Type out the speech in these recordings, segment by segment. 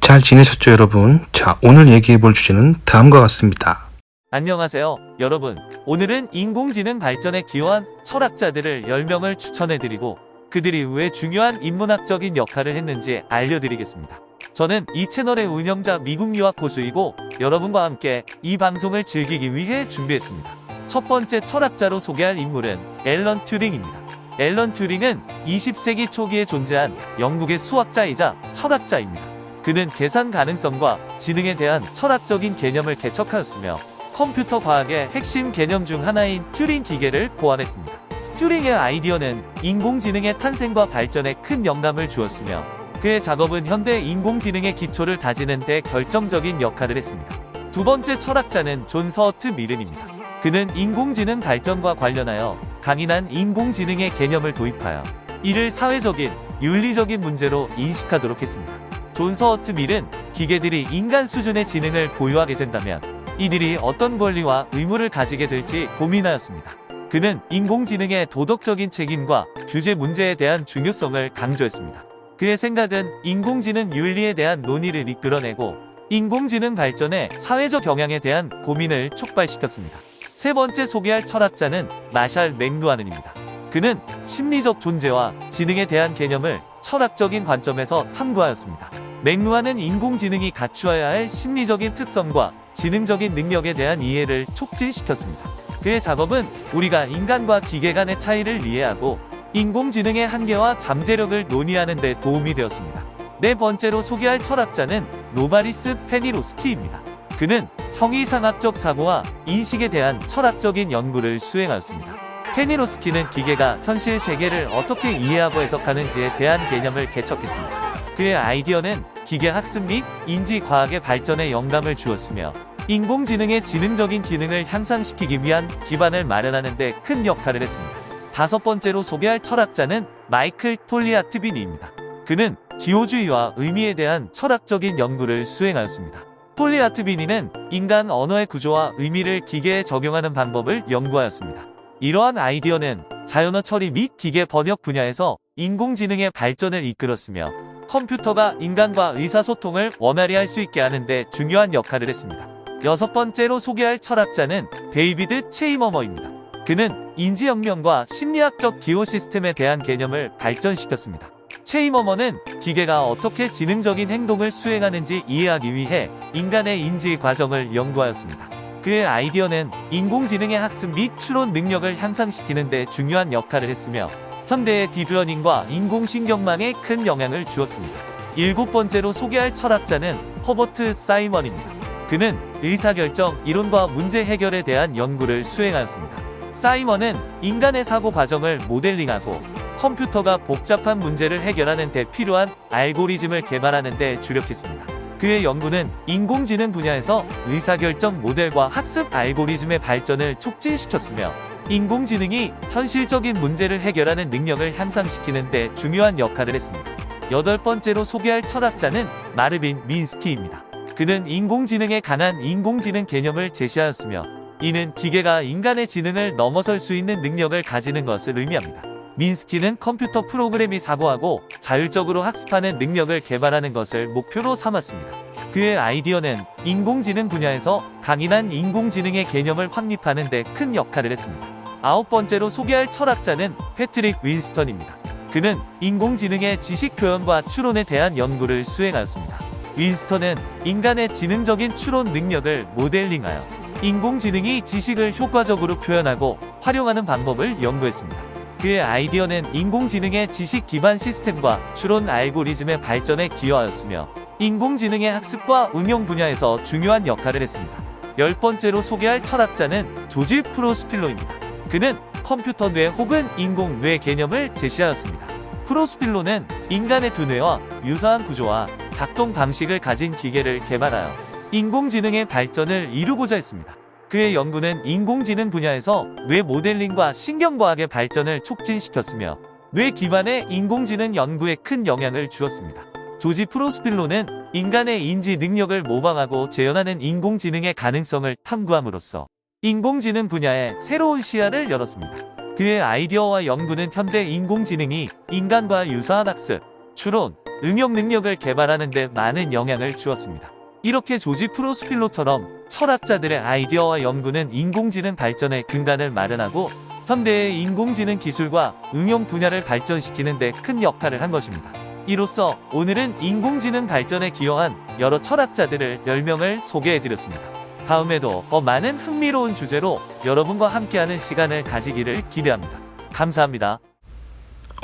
잘 지내셨죠, 여러분? 자, 오늘 얘기해볼 주제는 다음과 같습니다. 안녕하세요, 여러분. 오늘은 인공지능 발전에 기여한 철학자들을 10명을 추천해드리고 그들이 왜 중요한 인문학적인 역할을 했는지 알려드리겠습니다. 저는 이 채널의 운영자 미국 유학 고수이고 여러분과 함께 이 방송을 즐기기 위해 준비했습니다. 첫 번째 철학자로 소개할 인물은 앨런 튜링입니다. 앨런 튜링은 20세기 초기에 존재한 영국의 수학자이자 철학자입니다. 그는 계산 가능성과 지능에 대한 철학적인 개념을 개척하였으며 컴퓨터 과학의 핵심 개념 중 하나인 튜링 기계를 고안했습니다. 튜링의 아이디어는 인공지능의 탄생과 발전에 큰 영감을 주었으며 그의 작업은 현대 인공지능의 기초를 다지는 데 결정적인 역할을 했습니다. 두 번째 철학자는 존 스튜어트 밀은입니다. 그는 인공지능 발전과 관련하여 강인한 인공지능의 개념을 도입하여 이를 사회적인, 윤리적인 문제로 인식하도록 했습니다. 존 스튜어트 밀은 기계들이 인간 수준의 지능을 보유하게 된다면 이들이 어떤 권리와 의무를 가지게 될지 고민하였습니다. 그는 인공지능의 도덕적인 책임과 규제 문제에 대한 중요성을 강조했습니다. 그의 생각은 인공지능 윤리에 대한 논의를 이끌어내고 인공지능 발전의 사회적 영향에 대한 고민을 촉발시켰습니다. 세 번째 소개할 철학자는 마샬 맥루하는입니다. 그는 심리적 존재와 지능에 대한 개념을 철학적인 관점에서 탐구하였습니다. 맥루하는 인공지능이 갖추어야 할 심리적인 특성과 지능적인 능력에 대한 이해를 촉진시켰습니다. 그의 작업은 우리가 인간과 기계 간의 차이를 이해하고 인공지능의 한계와 잠재력을 논의하는 데 도움이 되었습니다. 네 번째로 소개할 철학자는 노바리스 페니로스키입니다. 그는 형이상학적 사고와 인식에 대한 철학적인 연구를 수행하였습니다. 페니로스키는 기계가 현실 세계를 어떻게 이해하고 해석하는지에 대한 개념을 개척했습니다. 그의 아이디어는 기계 학습 및 인지과학의 발전에 영감을 주었으며 인공지능의 지능적인 기능을 향상시키기 위한 기반을 마련하는 데 큰 역할을 했습니다. 다섯 번째로 소개할 철학자는 마이클 톨리아트비니입니다. 그는 기호주의와 의미에 대한 철학적인 연구를 수행하였습니다. 톨리아트비니는 인간 언어의 구조와 의미를 기계에 적용하는 방법을 연구하였습니다. 이러한 아이디어는 자연어 처리 및 기계 번역 분야에서 인공지능의 발전을 이끌었으며 컴퓨터가 인간과 의사소통을 원활히 할 수 있게 하는 데 중요한 역할을 했습니다. 여섯 번째로 소개할 철학자는 데이비드 체이머머입니다. 그는 인지혁명과 심리학적 기호 시스템에 대한 개념을 발전시켰습니다. 체이머머는 기계가 어떻게 지능적인 행동을 수행하는지 이해하기 위해 인간의 인지 과정을 연구하였습니다. 그의 아이디어는 인공지능의 학습 및 추론 능력을 향상시키는 데 중요한 역할을 했으며 현대의 딥러닝과 인공신경망에 큰 영향을 주었습니다. 일곱 번째로 소개할 철학자는 허버트 사이먼입니다. 그는 의사결정, 이론과 문제 해결에 대한 연구를 수행하였습니다. 사이먼은 인간의 사고 과정을 모델링하고 컴퓨터가 복잡한 문제를 해결하는 데 필요한 알고리즘을 개발하는 데 주력했습니다. 그의 연구는 인공지능 분야에서 의사결정 모델과 학습 알고리즘의 발전을 촉진시켰으며 인공지능이 현실적인 문제를 해결하는 능력을 향상시키는 데 중요한 역할을 했습니다. 여덟 번째로 소개할 철학자는 마르빈 미nsky입니다. 그는 인공지능에 관한 인공지능 개념을 제시하였으며 이는 기계가 인간의 지능을 넘어설 수 있는 능력을 가지는 것을 의미합니다. 미nsky는 컴퓨터 프로그램이 사고하고 자율적으로 학습하는 능력을 개발하는 것을 목표로 삼았습니다. 그의 아이디어는 인공지능 분야에서 강인한 인공지능의 개념을 확립하는 데 큰 역할을 했습니다. 아홉 번째로 소개할 철학자는 패트릭 윈스턴입니다. 그는 인공지능의 지식 표현과 추론에 대한 연구를 수행하였습니다. 윈스턴은 인간의 지능적인 추론 능력을 모델링하여 인공지능이 지식을 효과적으로 표현하고 활용하는 방법을 연구했습니다. 그의 아이디어는 인공지능의 지식 기반 시스템과 추론 알고리즘의 발전에 기여하였으며 인공지능의 학습과 응용 분야에서 중요한 역할을 했습니다. 열 번째로 소개할 철학자는 조지 프로스필로입니다. 그는 컴퓨터 뇌 혹은 인공 뇌 개념을 제시하였습니다. 프로스필로는 인간의 두뇌와 유사한 구조와 작동 방식을 가진 기계를 개발하여 인공지능의 발전을 이루고자 했습니다. 그의 연구는 인공지능 분야에서 뇌 모델링과 신경과학의 발전을 촉진시켰으며 뇌 기반의 인공지능 연구에 큰 영향을 주었습니다. 조지 프로스필로는 인간의 인지 능력을 모방하고 재현하는 인공지능의 가능성을 탐구함으로써 인공지능 분야에 새로운 시야를 열었습니다. 그의 아이디어와 연구는 현대 인공지능이 인간과 유사한 학습, 추론, 응용 능력을 개발하는 데 많은 영향을 주었습니다. 이렇게 조지 프로스필로처럼 철학자들의 아이디어와 연구는 인공지능 발전의 근간을 마련하고 현대의 인공지능 기술과 응용 분야를 발전시키는 데 큰 역할을 한 것입니다. 이로써 오늘은 인공지능 발전에 기여한 여러 철학자들을 10명을 소개해드렸습니다. 다음에도 더 많은 흥미로운 주제로 여러분과 함께하는 시간을 가지기를 기대합니다. 감사합니다.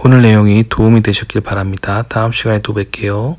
오늘 내용이 도움이 되셨길 바랍니다. 다음 시간에 또 뵐게요.